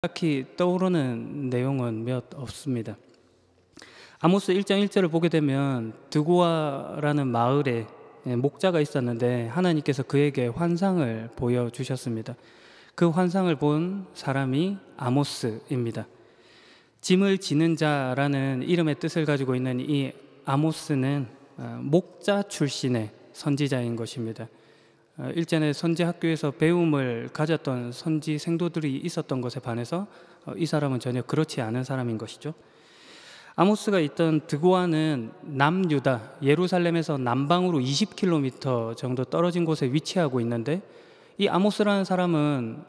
딱히 떠오르는 내용은 몇 없습니다. 아모스 1장 1절을 보게 되면 드고아라는 마을에 목자가 있었는데 하나님께서 그에게 환상을 보여주셨습니다. 그 환상을 본 사람이 아모스입니다. 짐을 지는 자라는 이름의 뜻을 가지고 있는 이 아모스는 목자 출신의 선지자인 것입니다. 일전에 선지학교에서 배움을 가졌던 선지 생도들이 있었던 것에 반해서 이 사람은 전혀 그렇지 않은 사람인 것이죠. 아모스가 있던 드고아는 남유다, 예루살렘에서 남방으로 20km 정도 떨어진 곳에 위치하고 있는데, 이 아모스라는 사람은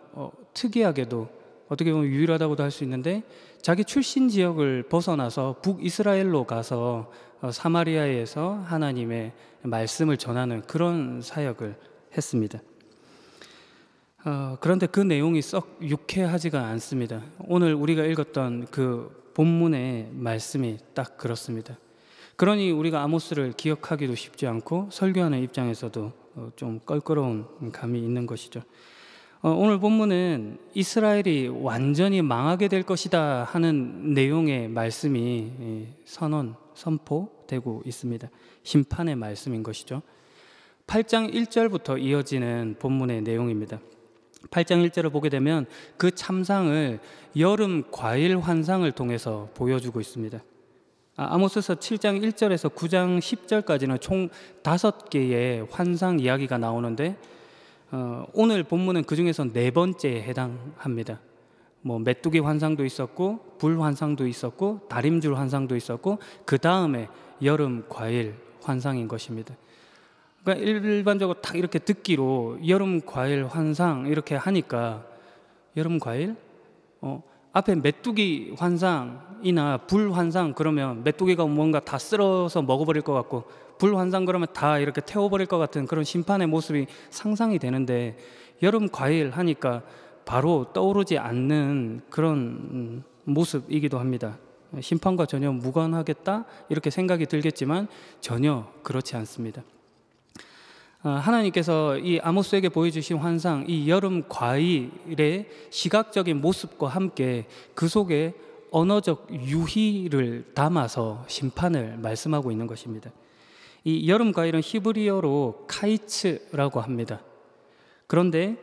특이하게도 어떻게 보면 유일하다고도 할 수 있는데, 자기 출신 지역을 벗어나서 북이스라엘로 가서 사마리아에서 하나님의 말씀을 전하는 그런 사역을 했습니다. 그런데 그 내용이 썩 유쾌하지가 않습니다. 오늘 우리가 읽었던 그 본문의 말씀이 딱 그렇습니다. 그러니 우리가 아모스를 기억하기도 쉽지 않고 설교하는 입장에서도 좀 껄끄러운 감이 있는 것이죠. 오늘 본문은 이스라엘이 완전히 망하게 될 것이다 하는 내용의 말씀이 선포되고 있습니다. 심판의 말씀인 것이죠. 8장 1절부터 이어지는 본문의 내용입니다. 8장 1절을 보게 되면 그 참상을 여름 과일 환상을 통해서 보여주고 있습니다. 아모스서 7장 1절에서 9장 10절까지는 총 5개의 환상 이야기가 나오는데, 오늘 본문은 그 중에서 4번째에 해당합니다. 메뚜기 환상도 있었고, 불 환상도 있었고, 다림줄 환상도 있었고, 그 다음에 여름 과일 환상인 것입니다. 그러니까 일반적으로 딱 이렇게 듣기로 여름 과일 환상 이렇게 하니까, 여름 과일? 앞에 메뚜기 환상이나 불 환상 그러면 메뚜기가 뭔가 다 쓸어서 먹어버릴 것 같고, 불 환상 그러면 다 이렇게 태워버릴 것 같은 그런 심판의 모습이 상상이 되는데, 여름 과일 하니까 바로 떠오르지 않는 그런 모습이기도 합니다. 심판과 전혀 무관하겠다 이렇게 생각이 들겠지만 전혀 그렇지 않습니다. 하나님께서 이 아모스에게 보여주신 환상, 이 여름 과일의 시각적인 모습과 함께 그 속에 언어적 유희를 담아서 심판을 말씀하고 있는 것입니다. 이 여름 과일은 히브리어로 카이츠라고 합니다. 그런데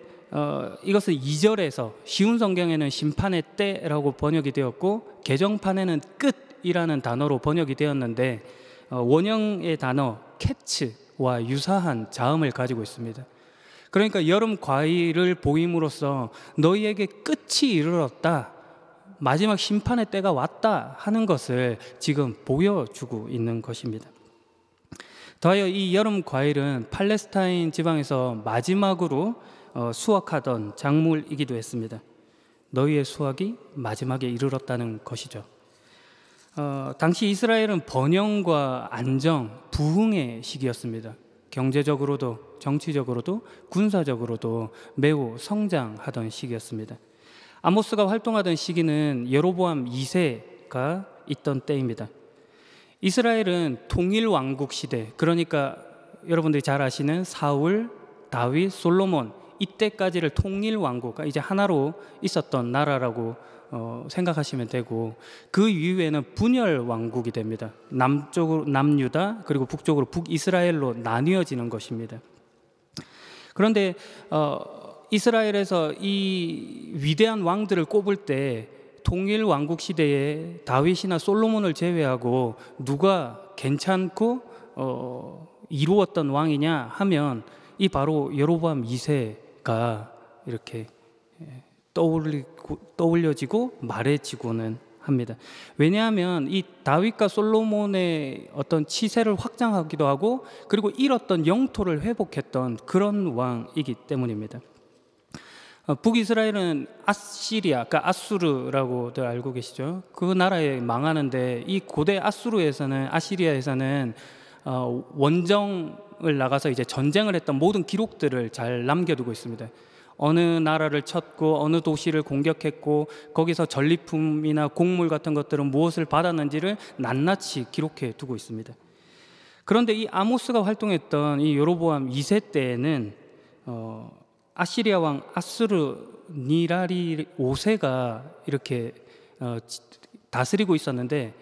이것은 2절에서 쉬운 성경에는 심판의 때라고 번역이 되었고, 개정판에는 끝이라는 단어로 번역이 되었는데, 원형의 단어 캐츠와 유사한 자음을 가지고 있습니다. 그러니까 여름 과일을 보임으로써 너희에게 끝이 이르렀다, 마지막 심판의 때가 왔다 하는 것을 지금 보여주고 있는 것입니다. 더하여 이 여름 과일은 팔레스타인 지방에서 마지막으로 수확하던 작물이기도 했습니다. 너희의 수확이 마지막에 이르렀다는 것이죠. 당시 이스라엘은 번영과 안정, 부흥의 시기였습니다. 경제적으로도 정치적으로도 군사적으로도 매우 성장하던 시기였습니다. 아모스가 활동하던 시기는 여로보암 2세가 있던 때입니다. 이스라엘은 통일왕국 시대, 그러니까 여러분들이 잘 아시는 사울, 다윗, 솔로몬, 이때까지를 통일왕국, 이제 하나로 있었던 나라라고 생각하시면 되고, 그 이후에는 분열왕국이 됩니다. 남쪽으로 남유다, 그리고 북쪽으로 북이스라엘로 나뉘어지는 것입니다. 그런데 이스라엘에서 이 위대한 왕들을 꼽을 때 통일왕국 시대에 다윗이나 솔로몬을 제외하고 누가 괜찮고 이루었던 왕이냐 하면 이 바로 여로보암 2세가 이렇게 떠올려지고 말해지고는 합니다. 왜냐하면 이 다윗과 솔로몬의 어떤 치세를 확장하기도 하고, 그리고 잃었던 영토를 회복했던 그런 왕이기 때문입니다. 북이스라엘은 아시리아, 그러니까 아수르라고들 알고 계시죠? 그 나라에 망하는데, 이 고대 아시리아에서는 원정을 나가서 이제 전쟁을 했던 모든 기록들을 잘 남겨두고 있습니다. 어느 나라를 쳤고 어느 도시를 공격했고 거기서 전리품이나 곡물 같은 것들은 무엇을 받았는지를 낱낱이 기록해 두고 있습니다. 그런데 이 아모스가 활동했던 이 여로보암 2세 때에는 아시리아 왕 아수르니라리 5세가 이렇게 다스리고 있었는데,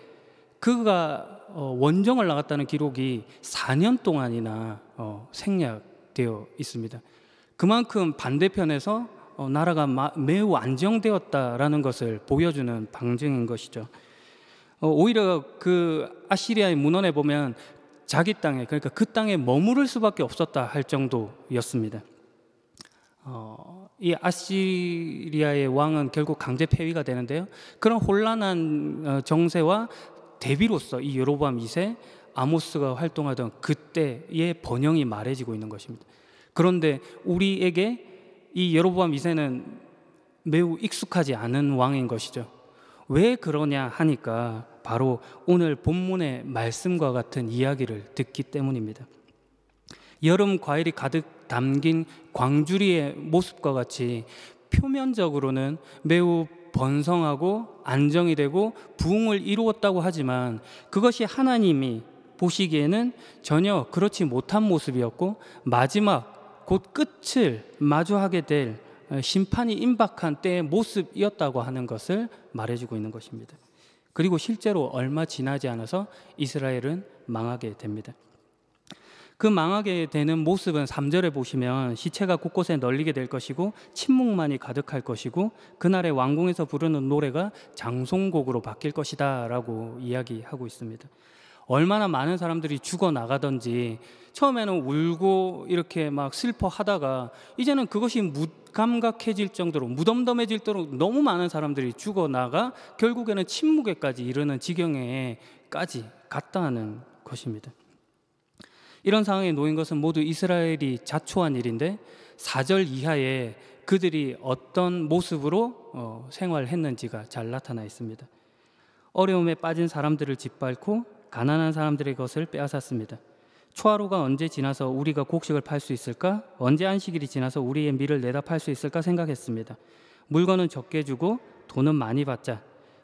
그가 원정을 나갔다는 기록이 4년 동안이나 생략되어 있습니다. 그만큼 반대편에서 나라가 매우 안정되었다라는 것을 보여주는 방증인 것이죠. 오히려 그 아시리아의 문헌에 보면 자기 땅에, 그러니까 그 땅에 머무를 수밖에 없었다 할 정도였습니다. 이 아시리아의 왕은 결국 강제 폐위가 되는데요, 그런 혼란한 정세와 대비로서 이 여로보암 2세, 아모스가 활동하던 그때의 번영이 말해지고 있는 것입니다. 그런데 우리에게 이 여로보암 2세는 매우 익숙하지 않은 왕인 것이죠. 왜 그러냐 하니까 바로 오늘 본문의 말씀과 같은 이야기를 듣기 때문입니다. 여름 과일이 가득 담긴 광주리의 모습과 같이 표면적으로는 매우 번성하고 안정이 되고 부흥을 이루었다고 하지만, 그것이 하나님이 보시기에는 전혀 그렇지 못한 모습이었고, 마지막 곧 끝을 마주하게 될 심판이 임박한 때의 모습이었다고 하는 것을 말해주고 있는 것입니다. 그리고 실제로 얼마 지나지 않아서 이스라엘은 망하게 됩니다. 그 망하게 되는 모습은 3절에 보시면 시체가 곳곳에 널리게 될 것이고 침묵만이 가득할 것이고 그날의 왕궁에서 부르는 노래가 장송곡으로 바뀔 것이다 라고 이야기하고 있습니다. 얼마나 많은 사람들이 죽어나가던지 처음에는 울고 이렇게 막 슬퍼하다가 이제는 그것이 무감각해질 정도로, 무덤덤해질 정도로 너무 많은 사람들이 죽어나가 결국에는 침묵에까지 이르는 지경에까지 갔다는 것입니다. 이런 상황에 놓인 것은 모두 이스라엘이 자초한 일인데, 4절 이하에 그들이 어떤 모습으로 생활했는지가 잘 나타나 있습니다. 어려움에 빠진 사람들을 짓밟고 가난한 사람들의 것을 빼앗았습니다. 초하루가 언제 지나서 우리가 곡식을 팔 수 있을까? 언제 안식일이 지나서 우리의 밀을 내다 팔 수 있을까 생각했습니다. 물건은 적게 주고 돈은 많이 받자.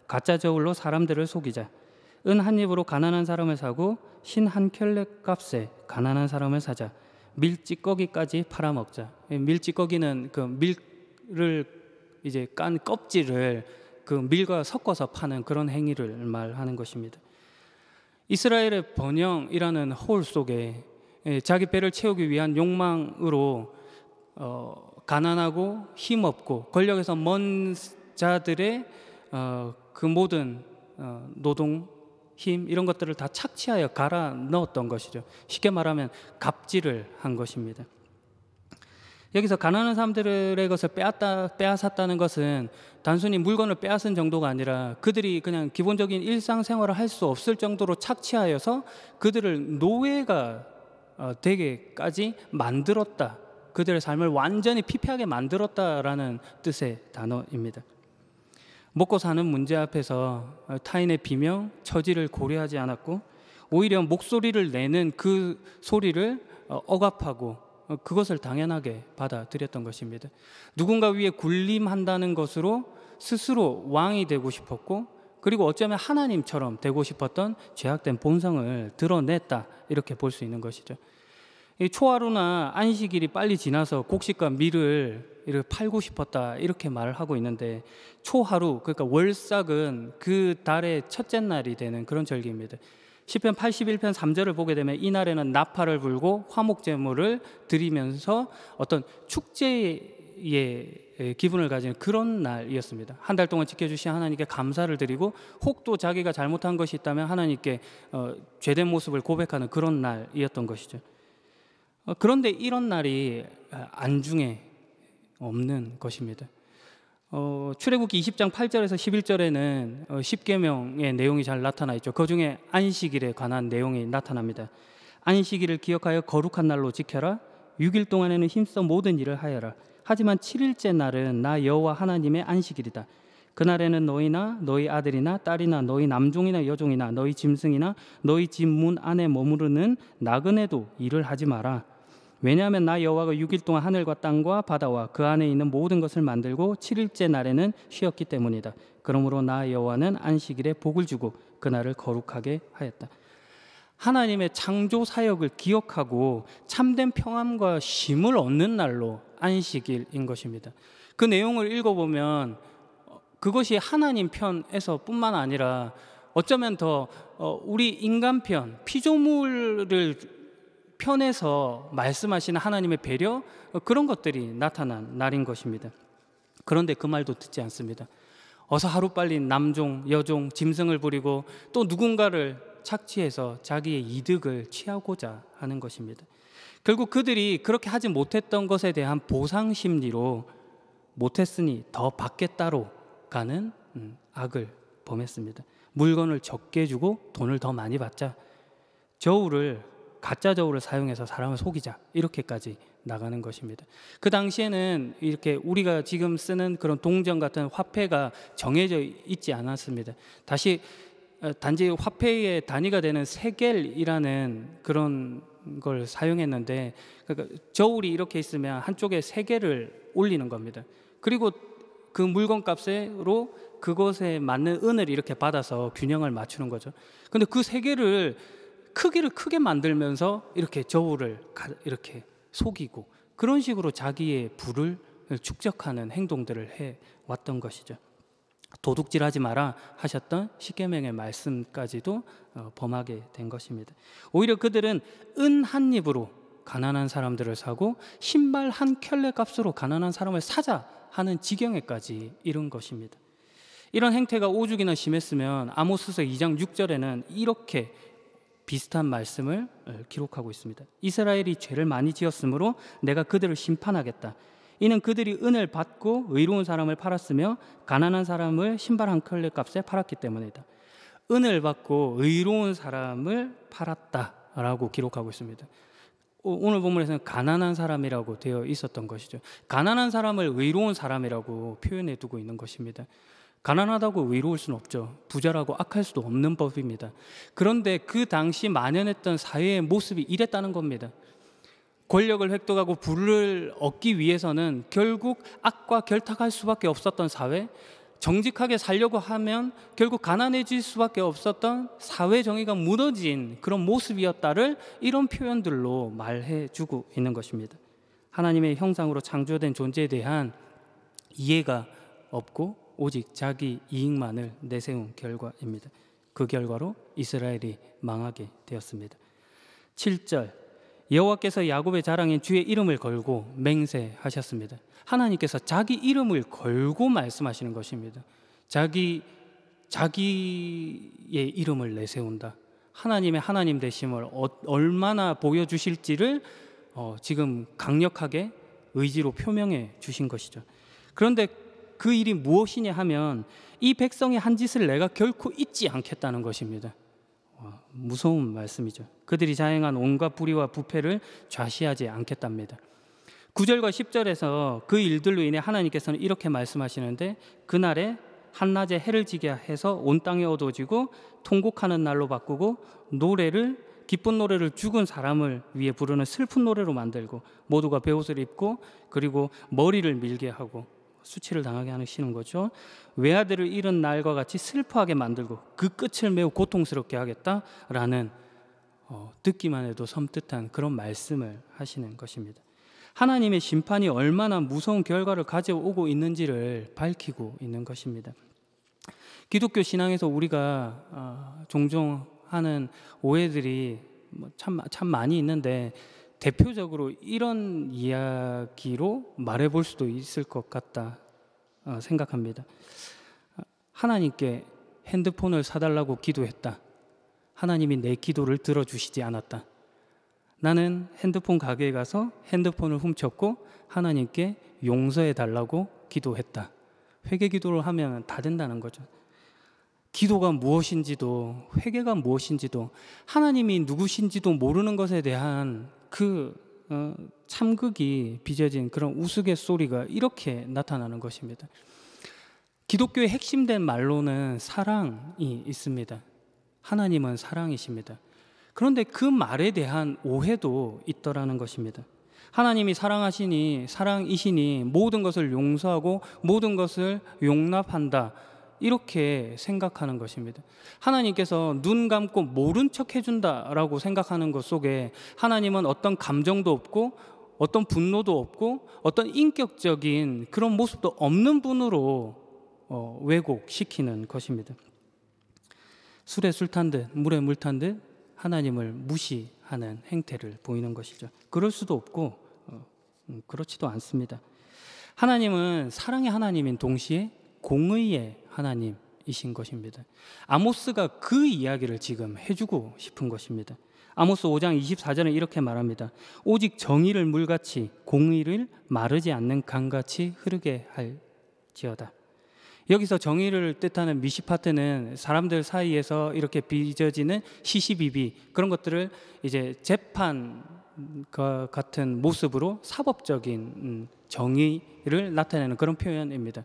가짜 저울로 사람들을 속이자. 은 한 입으로 가난한 사람을 사고 신 한 켤레 값에 가난한 사람을 사자. 밀찌꺼기까지 팔아먹자. 밀찌꺼기는 그 밀을 이제 깐 껍질을 그 밀과 섞어서 파는 그런 행위를 말하는 것입니다. 이스라엘의 번영이라는 허울 속에 자기 배를 채우기 위한 욕망으로 가난하고 힘없고 권력에서 먼 자들의 그 모든 노동, 힘 이런 것들을 다 착취하여 갈아 넣었던 것이죠. 쉽게 말하면 갑질을 한 것입니다. 여기서 가난한 사람들의 것을 빼앗았다는 것은 단순히 물건을 빼앗은 정도가 아니라 그들이 그냥 기본적인 일상생활을 할 수 없을 정도로 착취하여서 그들을 노예가 되게까지 만들었다, 그들의 삶을 완전히 피폐하게 만들었다라는 뜻의 단어입니다. 먹고 사는 문제 앞에서 타인의 비명, 처지를 고려하지 않았고 오히려 목소리를 내는 그 소리를 억압하고 그것을 당연하게 받아들였던 것입니다. 누군가 위에 군림한다는 것으로 스스로 왕이 되고 싶었고, 그리고 어쩌면 하나님처럼 되고 싶었던 죄악된 본성을 드러냈다, 이렇게 볼 수 있는 것이죠. 이 초하루나 안식일이 빨리 지나서 곡식과 밀을 이렇게 팔고 싶었다, 이렇게 말을 하고 있는데, 초하루, 그러니까 월삭은 그 달의 첫째 날이 되는 그런 절기입니다. 시편 81편 3절을 보게 되면 이날에는 나팔을 불고 화목제물을 드리면서 어떤 축제의 기분을 가지는 그런 날이었습니다. 한 달 동안 지켜주신 하나님께 감사를 드리고, 혹도 자기가 잘못한 것이 있다면 하나님께 죄된 모습을 고백하는 그런 날이었던 것이죠. 그런데 이런 날이 안중에 없는 것입니다. 출애굽기 20장 8절에서 11절에는 10계명의 내용이 잘 나타나 있죠. 그 중에 안식일에 관한 내용이 나타납니다. 안식일을 기억하여 거룩한 날로 지켜라. 6일 동안에는 힘써 모든 일을 하여라. 하지만 7일째 날은 나 여호와 하나님의 안식일이다. 그날에는 너희나 너희 아들이나 딸이나 너희 남종이나 여종이나 너희 짐승이나 너희 집 문 안에 머무르는 나그네도 일을 하지 마라. 왜냐하면 나 여호와가 6일 동안 하늘과 땅과 바다와 그 안에 있는 모든 것을 만들고 7일째 날에는 쉬었기 때문이다. 그러므로 나 여호와는 안식일에 복을 주고 그날을 거룩하게 하였다. 하나님의 창조 사역을 기억하고 참된 평안과 쉼을 얻는 날로 안식일인 것입니다. 그 내용을 읽어보면 그것이 하나님 편에서 뿐만 아니라 어쩌면 더 우리 인간 편, 피조물을 편에서 말씀하시는 하나님의 배려, 그런 것들이 나타난 날인 것입니다. 그런데 그 말도 듣지 않습니다. 어서 하루빨리 남종, 여종, 짐승을 부리고 또 누군가를 착취해서 자기의 이득을 취하고자 하는 것입니다. 결국 그들이 그렇게 하지 못했던 것에 대한 보상 심리로 못했으니 더 받겠다로 가는 악을 범했습니다. 물건을 적게 주고 돈을 더 많이 받자, 가짜 저울을 사용해서 사람을 속이자, 이렇게까지 나가는 것입니다. 그 당시에는 이렇게 우리가 지금 쓰는 그런 동전 같은 화폐가 정해져 있지 않았습니다. 단지 화폐의 단위가 되는 세겔이라는 그런 걸 사용했는데, 그러니까 저울이 이렇게 있으면 한쪽에 세겔을 올리는 겁니다. 그리고 그 물건 값으로 그것에 맞는 은을 이렇게 받아서 균형을 맞추는 거죠. 근데 그 세겔을 크기를 크게 만들면서 이렇게 저울을 이렇게 속이고, 그런 식으로 자기의 부를 축적하는 행동들을 해왔던 것이죠. 도둑질하지 마라 하셨던 십계명의 말씀까지도 범하게 된 것입니다. 오히려 그들은 은 한 입으로 가난한 사람들을 사고 신발 한 켤레 값으로 가난한 사람을 사자 하는 지경에까지 이른 것입니다. 이런 행태가 오죽이나 심했으면 아모스서 2장 6절에는 이렇게 비슷한 말씀을 기록하고 있습니다. 이스라엘이 죄를 많이 지었으므로 내가 그들을 심판하겠다. 이는 그들이 은을 받고 의로운 사람을 팔았으며 가난한 사람을 신발 한 켤레 값에 팔았기 때문이다. 은을 받고 의로운 사람을 팔았다라고 기록하고 있습니다. 오늘 본문에서는 가난한 사람이라고 되어 있었던 것이죠. 가난한 사람을 의로운 사람이라고 표현해 두고 있는 것입니다. 가난하다고 의로울 수는 없죠. 부자라고 악할 수도 없는 법입니다. 그런데 그 당시 만연했던 사회의 모습이 이랬다는 겁니다. 권력을 획득하고 부를 얻기 위해서는 결국 악과 결탁할 수밖에 없었던 사회, 정직하게 살려고 하면 결국 가난해질 수밖에 없었던 사회 정의가 무너진 그런 모습이었다를 이런 표현들로 말해주고 있는 것입니다. 하나님의 형상으로 창조된 존재에 대한 이해가 없고 오직 자기 이익만을 내세운 결과입니다. 그 결과로 이스라엘이 망하게 되었습니다. 7절, 여호와께서 야곱의 자랑인 주의 이름을 걸고 맹세하셨습니다. 하나님께서 자기 이름을 걸고 말씀하시는 것입니다. 자기의 이름을 내세운다. 하나님의 하나님 되심을 얼마나 보여주실지를 지금 강력하게 의지로 표명해 주신 것이죠. 그런데 그 일이 무엇이냐 하면 이 백성의 한 짓을 내가 결코 잊지 않겠다는 것입니다. 무서운 말씀이죠. 그들이 자행한 온갖 불의와 부패를 좌시하지 않겠답니다. 9절과 10절에서 그 일들로 인해 하나님께서는 이렇게 말씀하시는데, 그날에 한낮에 해를 지게 해서 온 땅이 어두워지고 통곡하는 날로 바꾸고 기쁜 노래를 죽은 사람을 위해 부르는 슬픈 노래로 만들고 모두가 베옷을 입고 그리고 머리를 밀게 하고 수치를 당하게 하시는 거죠. 외아들을 잃은 날과 같이 슬퍼하게 만들고 그 끝을 매우 고통스럽게 하겠다라는 듣기만 해도 섬뜩한 그런 말씀을 하시는 것입니다. 하나님의 심판이 얼마나 무서운 결과를 가져오고 있는지를 밝히고 있는 것입니다. 기독교 신앙에서 우리가 종종 하는 오해들이 참 많이 있는데, 대표적으로 이런 이야기로 말해볼 수도 있을 것 같다 생각합니다. 하나님께 핸드폰을 사달라고 기도했다. 하나님이 내 기도를 들어주시지 않았다. 나는 핸드폰 가게에 가서 핸드폰을 훔쳤고 하나님께 용서해 달라고 기도했다. 회개 기도를 하면 다 된다는 거죠. 기도가 무엇인지도 회개가 무엇인지도 하나님이 누구신지도 모르는 것에 대한 그 참극이 빚어진 그런 우스갯소리가 이렇게 나타나는 것입니다. 기독교의 핵심된 말로는 사랑이 있습니다. 하나님은 사랑이십니다. 그런데 그 말에 대한 오해도 있더라는 것입니다. 하나님이 사랑이시니 모든 것을 용서하고 모든 것을 용납한다, 이렇게 생각하는 것입니다. 하나님께서 눈 감고 모른 척 해준다라고 생각하는 것 속에 하나님은 어떤 감정도 없고 어떤 분노도 없고 어떤 인격적인 그런 모습도 없는 분으로 왜곡시키는 것입니다. 술에 술 탄 듯 물에 물 탄 듯 하나님을 무시하는 행태를 보이는 것이죠. 그럴 수도 없고 그렇지도 않습니다. 하나님은 사랑의 하나님인 동시에 공의의 하나님이신 것입니다. 아모스가 그 이야기를 지금 해주고 싶은 것입니다. 아모스 5장 24절에 이렇게 말합니다. 오직 정의를 물같이 공의를 마르지 않는 강같이 흐르게 할지어다. 여기서 정의를 뜻하는 미시파트는 사람들 사이에서 이렇게 빚어지는 시시비비 그런 것들을 이제 재판 같은 모습으로 사법적인 정의를 나타내는 그런 표현입니다.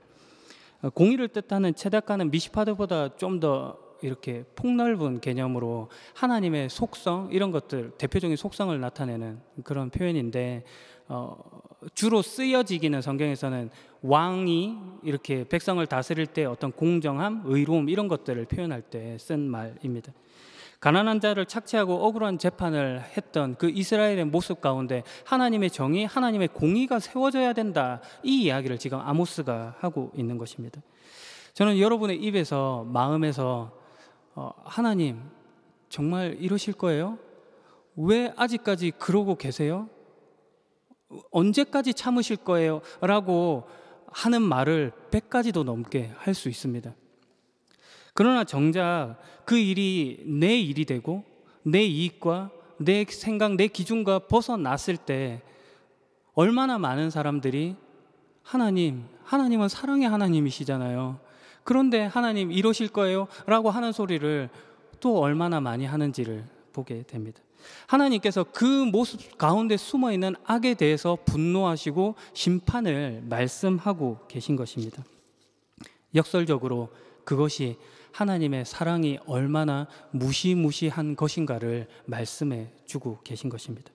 공의를 뜻하는 체다카는 미시파트보다 좀 더 이렇게 폭넓은 개념으로 하나님의 속성 이런 것들 대표적인 속성을 나타내는 그런 표현인데 주로 쓰여지기는 성경에서는 왕이 이렇게 백성을 다스릴 때 어떤 공정함, 의로움 이런 것들을 표현할 때 쓴 말입니다. 가난한 자를 착취하고 억울한 재판을 했던 그 이스라엘의 모습 가운데 하나님의 정의, 하나님의 공의가 세워져야 된다. 이 이야기를 지금 아모스가 하고 있는 것입니다. 저는 여러분의 입에서 마음에서 하나님 정말 이러실 거예요? 왜 아직까지 그러고 계세요? 언제까지 참으실 거예요? 라고 하는 말을 100가지도 넘게 할 수 있습니다. 그러나 정작 그 일이 내 일이 되고 내 이익과 내 생각, 내 기준과 벗어났을 때 얼마나 많은 사람들이 하나님은 사랑의 하나님이시잖아요. 그런데 하나님 이러실 거예요? 라고 하는 소리를 또 얼마나 많이 하는지를 보게 됩니다. 하나님께서 그 모습 가운데 숨어있는 악에 대해서 분노하시고 심판을 말씀하고 계신 것입니다. 역설적으로 그것이 하나님의 사랑이 얼마나 무시무시한 것인가를 말씀해 주고 계신 것입니다.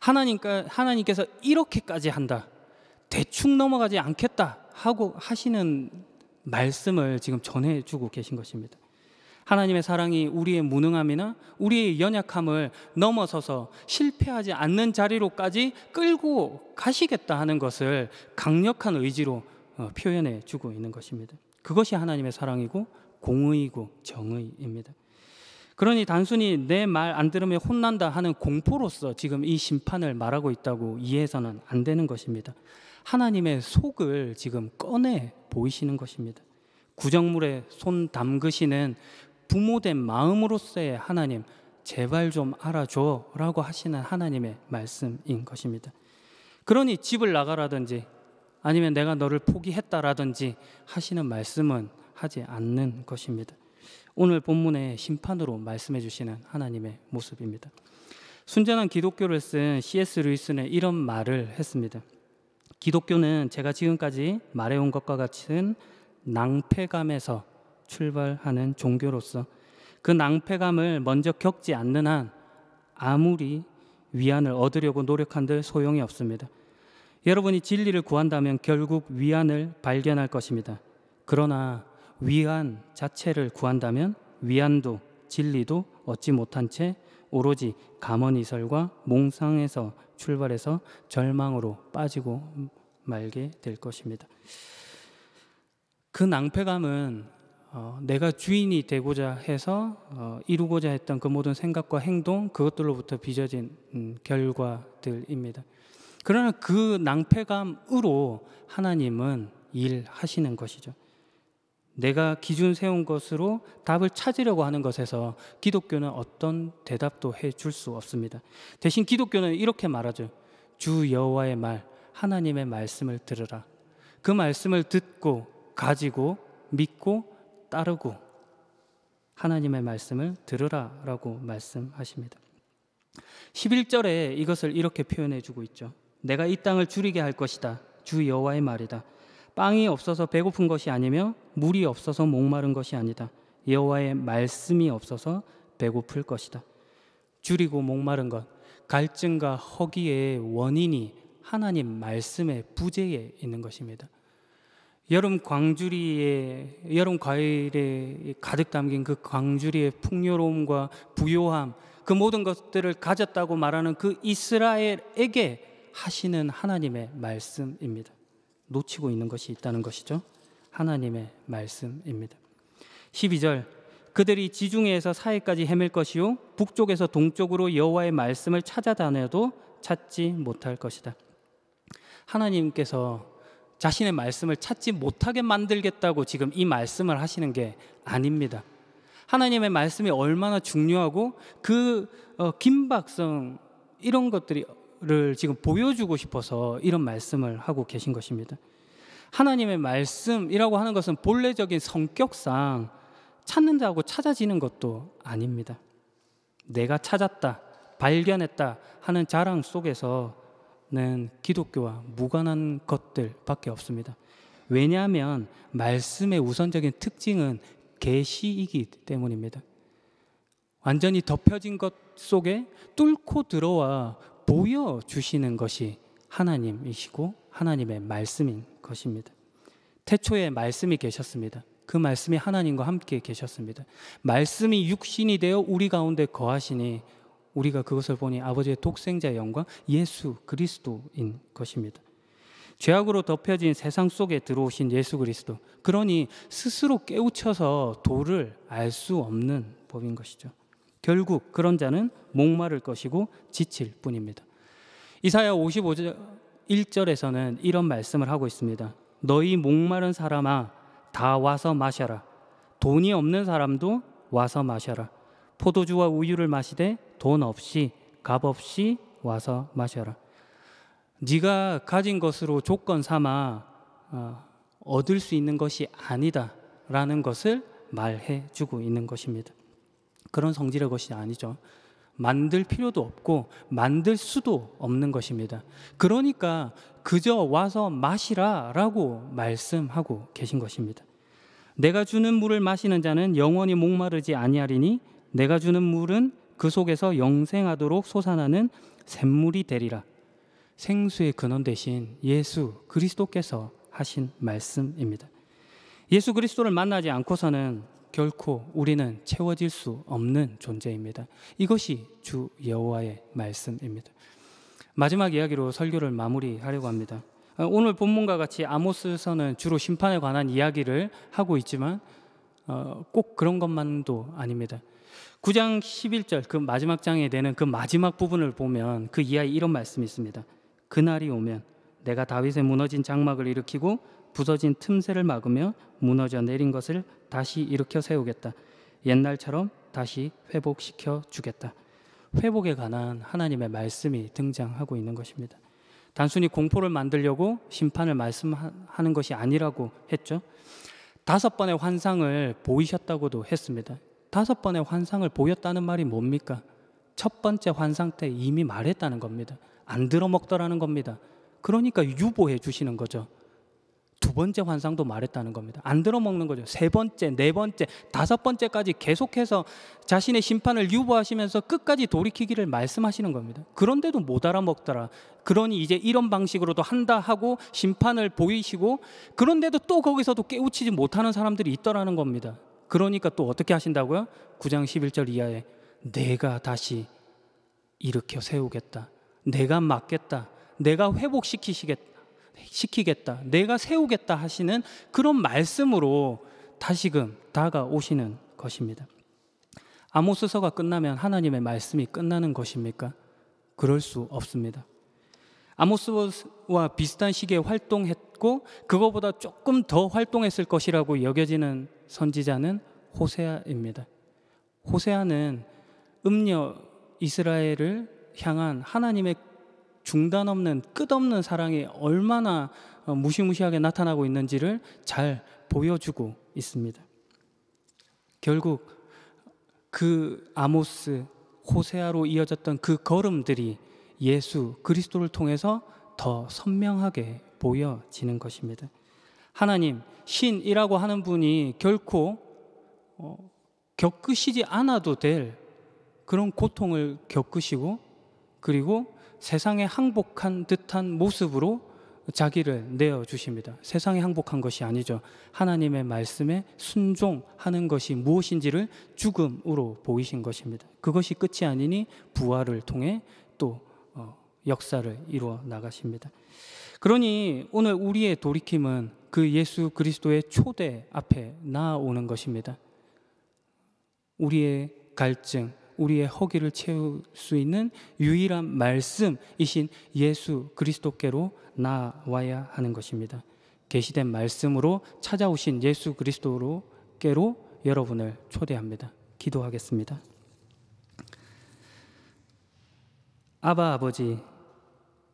하나님께서 이렇게까지 한다, 대충 넘어가지 않겠다 하고 하시는 말씀을 지금 전해주고 계신 것입니다. 하나님의 사랑이 우리의 무능함이나 우리의 연약함을 넘어서서 실패하지 않는 자리로까지 끌고 가시겠다 하는 것을 강력한 의지로 표현해 주고 있는 것입니다. 그것이 하나님의 사랑이고 공의이고 정의입니다. 그러니 단순히 내 말 안 들으면 혼난다 하는 공포로서 지금 이 심판을 말하고 있다고 이해해서는 안 되는 것입니다. 하나님의 속을 지금 꺼내 보이시는 것입니다. 구정물에 손 담그시는 부모된 마음으로서의 하나님, 제발 좀 알아줘 라고 하시는 하나님의 말씀인 것입니다. 그러니 집을 나가라든지 아니면 내가 너를 포기했다라든지 하시는 말씀은 하지 않는 것입니다. 오늘 본문의 심판으로 말씀해 주시는 하나님의 모습입니다. 순전한 기독교를 쓴 C.S. 루이스는 이런 말을 했습니다. 기독교는 제가 지금까지 말해온 것과 같은 낭패감에서 출발하는 종교로서 그 낭패감을 먼저 겪지 않는 한 아무리 위안을 얻으려고 노력한들 소용이 없습니다. 여러분이 진리를 구한다면 결국 위안을 발견할 것입니다. 그러나 위안 자체를 구한다면 위안도 진리도 얻지 못한 채 오로지 감언이설과 몽상에서 출발해서 절망으로 빠지고 말게 될 것입니다. 그 낭패감은 내가 주인이 되고자 해서 이루고자 했던 그 모든 생각과 행동, 그것들로부터 빚어진 결과들입니다. 그러나 그 낭패감으로 하나님은 일하시는 것이죠. 내가 기준 세운 것으로 답을 찾으려고 하는 것에서 기독교는 어떤 대답도 해줄 수 없습니다. 대신 기독교는 이렇게 말하죠. 주 여호와의 말, 하나님의 말씀을 들으라. 그 말씀을 듣고 가지고 믿고 따르고 하나님의 말씀을 들으라 라고 말씀하십니다. 11절에 이것을 이렇게 표현해 주고 있죠. 내가 이 땅을 주리게 할 것이다. 주 여호와의 말이다. 빵이 없어서 배고픈 것이 아니며 물이 없어서 목마른 것이 아니다. 여호와의 말씀이 없어서 배고플 것이다. 줄이고 목마른 것, 갈증과 허기의 원인이 하나님 말씀의 부재에 있는 것입니다. 여름 과일에 가득 담긴 그 광주리의 풍요로움과 부요함, 그 모든 것들을 가졌다고 말하는 그 이스라엘에게 하시는 하나님의 말씀입니다. 놓치고 있는 것이 있다는 것이죠. 하나님의 말씀입니다. 12절, 그들이 지중해에서 사해까지 헤맬 것이요 북쪽에서 동쪽으로 여호와의 말씀을 찾아다녀도 찾지 못할 것이다. 하나님께서 자신의 말씀을 찾지 못하게 만들겠다고 지금 이 말씀을 하시는 게 아닙니다. 하나님의 말씀이 얼마나 중요하고 그 긴박성 이런 것들을 지금 보여주고 싶어서 이런 말씀을 하고 계신 것입니다. 하나님의 말씀이라고 하는 것은 본래적인 성격상 찾는다고 찾아지는 것도 아닙니다. 내가 찾았다, 발견했다 하는 자랑 속에서는 기독교와 무관한 것들밖에 없습니다. 왜냐하면 말씀의 우선적인 특징은 계시이기 때문입니다. 완전히 덮여진 것 속에 뚫고 들어와 보여주시는 것이 하나님이시고 하나님의 말씀인 것입니다. 태초에 말씀이 계셨습니다. 그 말씀이 하나님과 함께 계셨습니다. 말씀이 육신이 되어 우리 가운데 거하시니 우리가 그것을 보니 아버지의 독생자의 영광 예수 그리스도인 것입니다. 죄악으로 덮여진 세상 속에 들어오신 예수 그리스도, 그러니 스스로 깨우쳐서 도를 알 수 없는 법인 것이죠. 결국 그런 자는 목마를 것이고 지칠 뿐입니다. 이사야 55절 1절에서는 이런 말씀을 하고 있습니다. 너희 목마른 사람아 다 와서 마셔라. 돈이 없는 사람도 와서 마셔라. 포도주와 우유를 마시되 돈 없이 값 없이 와서 마셔라. 네가 가진 것으로 조건 삼아 얻을 수 있는 것이 아니다라는 것을 말해주고 있는 것입니다. 그런 성질의 것이 아니죠. 만들 필요도 없고 만들 수도 없는 것입니다. 그러니까 그저 와서 마시라라고 말씀하고 계신 것입니다. 내가 주는 물을 마시는 자는 영원히 목마르지 아니하리니 내가 주는 물은 그 속에서 영생하도록 솟아나는 샘물이 되리라. 생수의 근원 되신 예수 그리스도께서 하신 말씀입니다. 예수 그리스도를 만나지 않고서는 결코 우리는 채워질 수 없는 존재입니다. 이것이 주 여호와의 말씀입니다. 마지막 이야기로 설교를 마무리하려고 합니다. 오늘 본문과 같이 아모스서는 주로 심판에 관한 이야기를 하고 있지만 꼭 그런 것만도 아닙니다. 9장 11절 그 마지막 장에 되는 그 마지막 부분을 보면 그 이하에 이런 말씀이 있습니다. 그날이 오면 내가 다윗의 무너진 장막을 일으키고 부서진 틈새를 막으며 무너져 내린 것을 다시 일으켜 세우겠다. 옛날처럼 다시 회복시켜 주겠다. 회복에 관한 하나님의 말씀이 등장하고 있는 것입니다. 단순히 공포를 만들려고 심판을 말씀하는 것이 아니라고 했죠. 5번의 환상을 보이셨다고도 했습니다. 5번의 환상을 보였다는 말이 뭡니까? 첫 번째 환상 때 이미 말했다는 겁니다. 안 들어먹더라는 겁니다. 그러니까 유보해 주시는 거죠. 2번째 환상도 말했다는 겁니다. 안 들어먹는 거죠. 3번째, 4번째, 5번째까지 계속해서 자신의 심판을 유보하시면서 끝까지 돌이키기를 말씀하시는 겁니다. 그런데도 못 알아먹더라. 그러니 이제 이런 방식으로도 한다 하고 심판을 보이시고, 그런데도 또 거기서도 깨우치지 못하는 사람들이 있더라는 겁니다. 그러니까 또 어떻게 하신다고요? 9장 11절 이하에 내가 다시 일으켜 세우겠다. 내가 막겠다. 내가 회복시키겠다. 내가 세우겠다 하시는 그런 말씀으로 다시금 다가오시는 것입니다. 아모스서가 끝나면 하나님의 말씀이 끝나는 것입니까? 그럴 수 없습니다. 아모스와 비슷한 시기에 활동했고 그거보다 조금 더 활동했을 것이라고 여겨지는 선지자는 호세아입니다. 호세아는 음녀 이스라엘을 향한 하나님의 중단 없는 끝없는 사랑이 얼마나 무시무시하게 나타나고 있는지를 잘 보여주고 있습니다. 결국 그 아모스, 호세아로 이어졌던 그 걸음들이 예수 그리스도를 통해서 더 선명하게 보여지는 것입니다. 하나님, 신이라고 하는 분이 결코 겪으시지 않아도 될 그런 고통을 겪으시고, 그리고 세상에 항복한 듯한 모습으로 자기를 내어주십니다. 세상에 항복한 것이 아니죠. 하나님의 말씀에 순종하는 것이 무엇인지를 죽음으로 보이신 것입니다. 그것이 끝이 아니니 부활을 통해 또 역사를 이루어 나가십니다. 그러니 오늘 우리의 돌이킴은 그 예수 그리스도의 초대 앞에 나아오는 것입니다. 우리의 갈증, 우리의 허기를 채울 수 있는 유일한 말씀이신 예수 그리스도께로 나와야 하는 것입니다. 계시된 말씀으로 찾아오신 예수 그리스도께로 여러분을 초대합니다. 기도하겠습니다. 아바 아버지,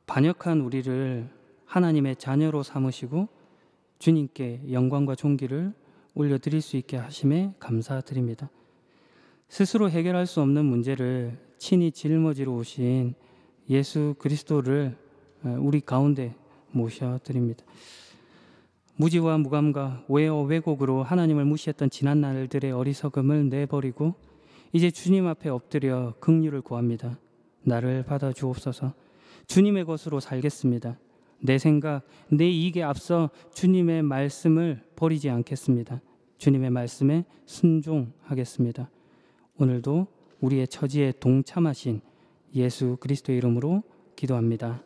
반역한 우리를 하나님의 자녀로 삼으시고 주님께 영광과 존귀를 올려드릴 수 있게 하심에 감사드립니다. 스스로 해결할 수 없는 문제를 친히 짊어지러 오신 예수 그리스도를 우리 가운데 모셔드립니다. 무지와 무감과 오해와 왜곡으로 하나님을 무시했던 지난 날들의 어리석음을 내버리고 이제 주님 앞에 엎드려 긍휼을 구합니다. 나를 받아 주옵소서. 주님의 것으로 살겠습니다. 내 생각, 내 이익에 앞서 주님의 말씀을 버리지 않겠습니다. 주님의 말씀에 순종하겠습니다. 오늘도 우리의 처지에 동참하신 예수 그리스도의 이름으로 기도합니다.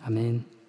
아멘.